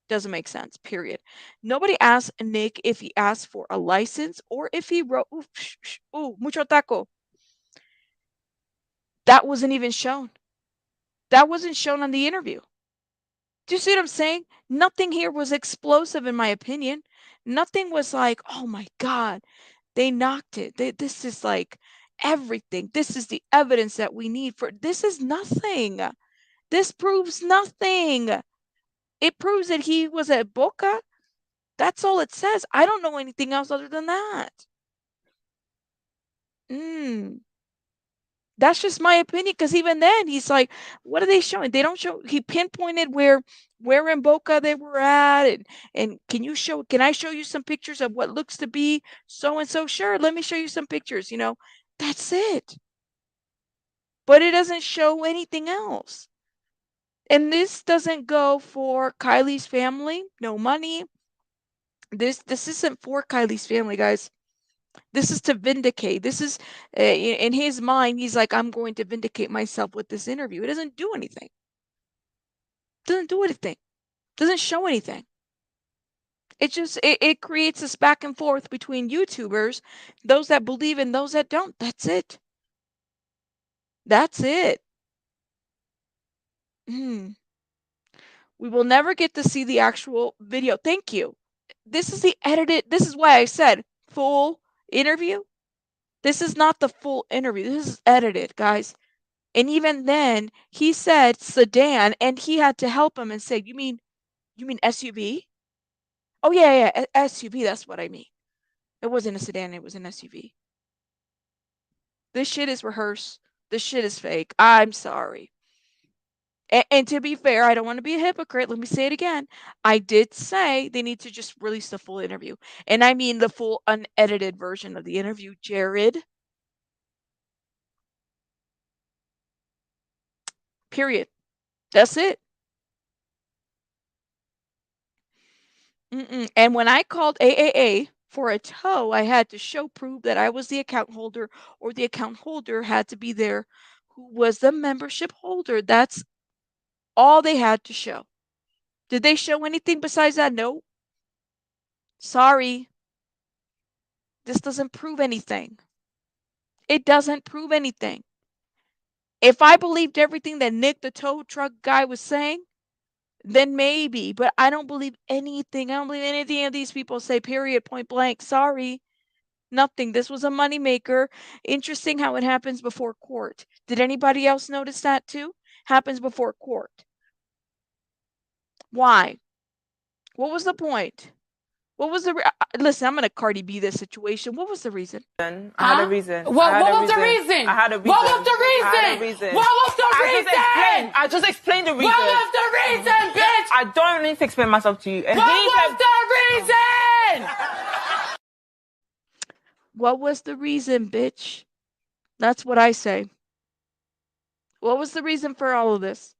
Doesn't make sense, period. Nobody asked Nick if he asked for a license or if he wrote, mucho taco. That wasn't even shown. That wasn't shown on the interview. Do you see what I'm saying? Nothing here was explosive, in my opinion. Nothing was like, oh my God, they knocked it. This is like everything. This is the evidence that we need for, this is nothing. This proves nothing. It proves that he was at Boca. That's all it says. I don't know anything else other than that. That's just my opinion, because even then he's like, what are they showing? They don't show. He pinpointed where in Boca they were at, and can I show you some pictures of what looks to be so and so? Sure, let me show you some pictures. That's it. But it doesn't show anything else. And this doesn't go for Kiely's family. No money. This isn't for Kiely's family, guys. This is to vindicate. This is, in his mind, he's like, I'm going to vindicate myself with this interview. It doesn't do anything. Doesn't do anything. Doesn't show anything. It just, it creates this back and forth between YouTubers, those that believe and those that don't. That's it. That's it. We will never get to see the actual video. Thank you. This is the edited, this is why I said full interview. This is not the full interview. This is edited, guys. And even then, he said sedan, and he had to help him and say, you mean SUV? Oh, yeah, SUV, that's what I mean. It wasn't a sedan, it was an SUV. This shit is rehearsed. This shit is fake. I'm sorry. And to be fair, I don't want to be a hypocrite. Let me say it again. I did say they need to just release the full interview. And I mean the full unedited version of the interview, Jared. Period. That's it. And when I called AAA for a tow, I had to show proof that I was the account holder, or the account holder had to be there who was the membership holder. That's all they had to show. Did they show anything besides that? No. Sorry. This doesn't prove anything. It doesn't prove anything. If I believed everything that Nick, the tow truck guy, was saying, then maybe, but I don't believe anything. I don't believe anything of these people say, period, point blank. Sorry. Nothing. This was a moneymaker. Interesting how it happens before court. Did anybody else notice that too? Happens before court. Why? What was the point? What was the listen, I'm gonna Cardi B this situation. What was the reason? I had a reason. What was the reason? I had a reason. What was the reason? I had a reason. What was the reason? I just explained the reason. What was the reason, bitch? I don't need to explain myself to you. And what was the reason? What was the reason, bitch? That's what I say. What was the reason for all of this?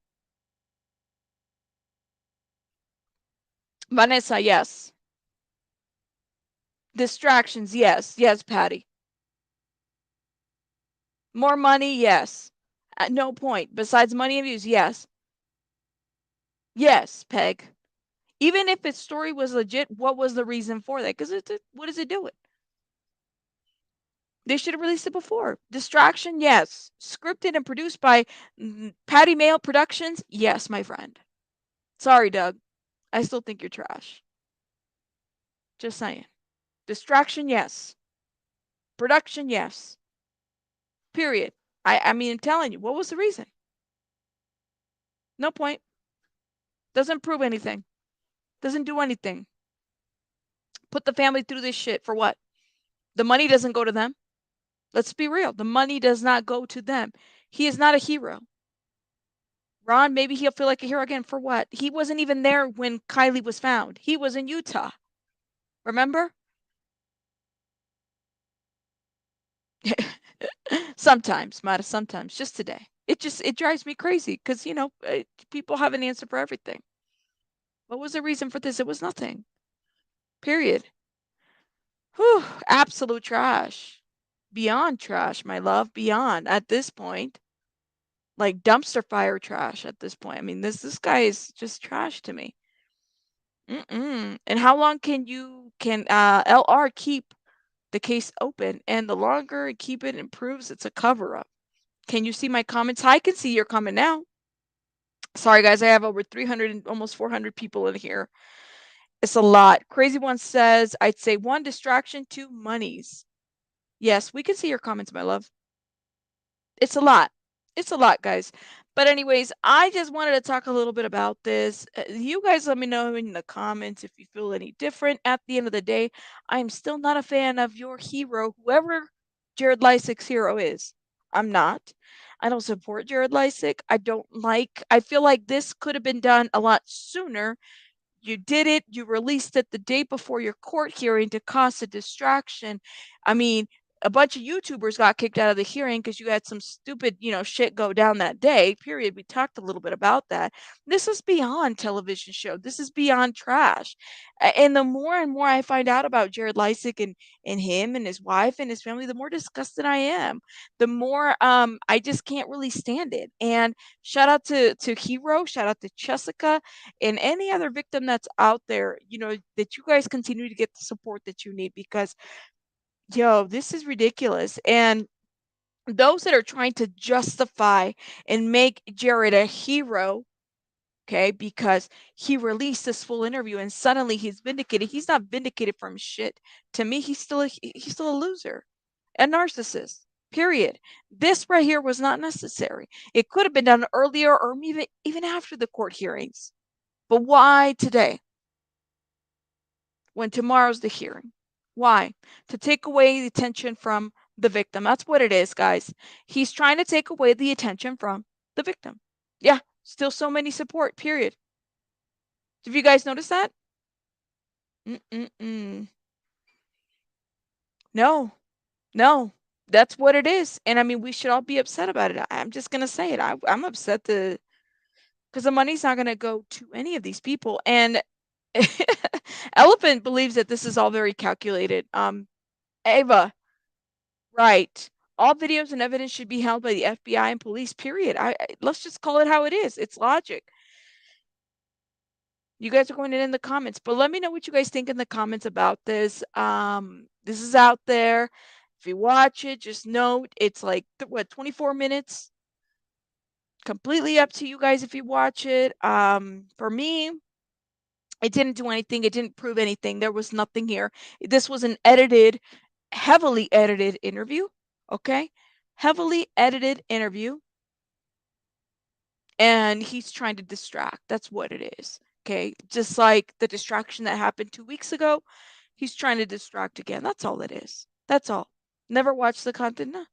Vanessa, yes. Distractions, yes. Yes, Patty. More money, yes. At no point. Besides money and views, yes. Yes, Peg. Even if its story was legit, what was the reason for that? Because what is it doing? They should have released it before. Distraction, yes. Scripted and produced by Patty Mail Productions, yes, my friend. Sorry, Doug. I still think you're trash. Just saying. Distraction, yes. Production, yes. Period. I mean, I'm telling you, what was the reason? No point. Doesn't prove anything. Doesn't do anything. Put the family through this shit for what? The money doesn't go to them. Let's be real. The money does not go to them. He is not a hero. Ron, maybe he'll feel like a hero again for what? He wasn't even there when Kiely was found. He was in Utah. Remember? Sometimes, Mata, sometimes. Just today. It drives me crazy because, people have an answer for everything. What was the reason for this? It was nothing. Period. Whew, absolute trash. Beyond trash, my love. Beyond at this point. Like dumpster fire trash at this point. I mean, this guy is just trash to me. And how long can LR keep the case open? And the longer it keep it proves it's a cover up. Can you see my comments? I can see your comment now. Sorry guys, I have over 300 and almost 400 people in here. It's a lot. Crazy One says, I'd say 1 distraction, 2 monies. Yes, we can see your comments, my love. It's a lot. It's a lot, guys. But anyways, I just wanted to talk a little bit about this. You guys let me know in the comments if you feel any different. At the end of the day, I'm still not a fan of your hero, whoever Jared Leisek's hero is. I'm not. I don't support Jared Leisek. I feel like this could have been done a lot sooner. You did it. You released it the day before your court hearing to cause a distraction. I mean, a bunch of YouTubers got kicked out of the hearing because you had some stupid, shit go down that day. Period. We talked a little bit about that. This is beyond television show. This is beyond trash. And the more and more I find out about Jared Leisek and him and his wife and his family, the more disgusted I am. The more I just can't really stand it. And shout out to Hero, shout out to Jessica, and any other victim that's out there, that you guys continue to get the support that you need because this is ridiculous. And those that are trying to justify and make Jared a hero, okay, because he released this full interview and suddenly he's vindicated. He's not vindicated from shit. To me, he's still a loser, a narcissist. Period. This right here was not necessary. It could have been done earlier or even after the court hearings. But why today? When tomorrow's the hearing. Why? To take away the attention from the victim. That's what it is, guys. He's trying to take away the attention from the victim. Yeah, still so many support, period. Have you guys noticed that? No, that's what it is. And I mean, we should all be upset about it. I'm just going to say it. I'm upset because the money's not going to go to any of these people. And Elephant believes that this is all very calculated. Ava, right. All videos and evidence should be held by the FBI and police, period. Let's just call it how it is. It's logic. You guys are going in the comments, but let me know what you guys think in the comments about this. This is out there. If you watch it, just note it's like 24 minutes. Completely up to you guys if you watch it. For me, it didn't do anything. It didn't prove anything. There was nothing here. This was an heavily edited interview. Okay, heavily edited interview, and he's trying to distract. That's what it is. Okay, just like the distraction that happened 2 weeks ago, he's trying to distract again. That's all it is. That's all. Never watched the content. No.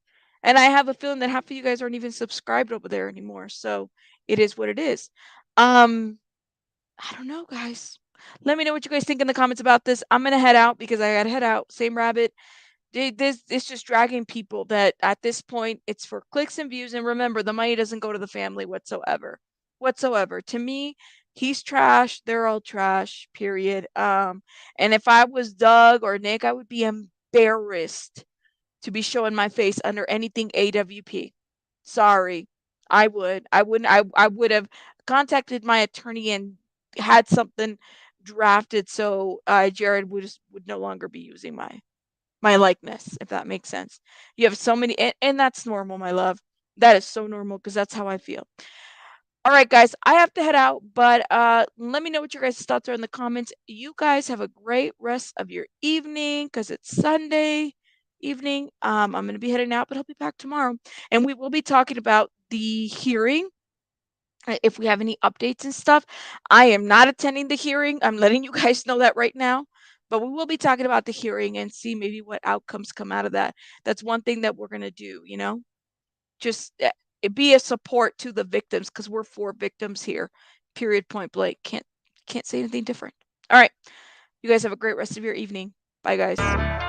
And I have a feeling that half of you guys aren't even subscribed over there anymore. So it is what it is. I don't know, guys. Let me know what you guys think in the comments about this. I'm gonna head out because I gotta head out. Same rabbit. It's just dragging people that at this point it's for clicks and views. And remember, the money doesn't go to the family whatsoever. To me, he's trash. They're all trash, period. And if I was Doug or Nick, I would be embarrassed to be showing my face under anything AWP. Sorry. I would. I wouldn't. I would have contacted my attorney and had something drafted so Jared would no longer be using my likeness, if that makes sense. You have so many, and that's normal, my love. That is so normal because that's how I feel. All right, guys, I have to head out, but let me know what your guys' thoughts are in the comments. You guys have a great rest of your evening because it's Sunday evening. I'm going to be heading out, but I'll be back tomorrow, and we will be talking about the hearing. If we have any updates and stuff, I am not attending the hearing. I'm letting you guys know that right now. But we will be talking about the hearing and see maybe what outcomes come out of that. That's one thing that we're going to do, just be a support to the victims because we're for victims here. Period, point blank. Can't say anything different. All right. You guys have a great rest of your evening. Bye, guys.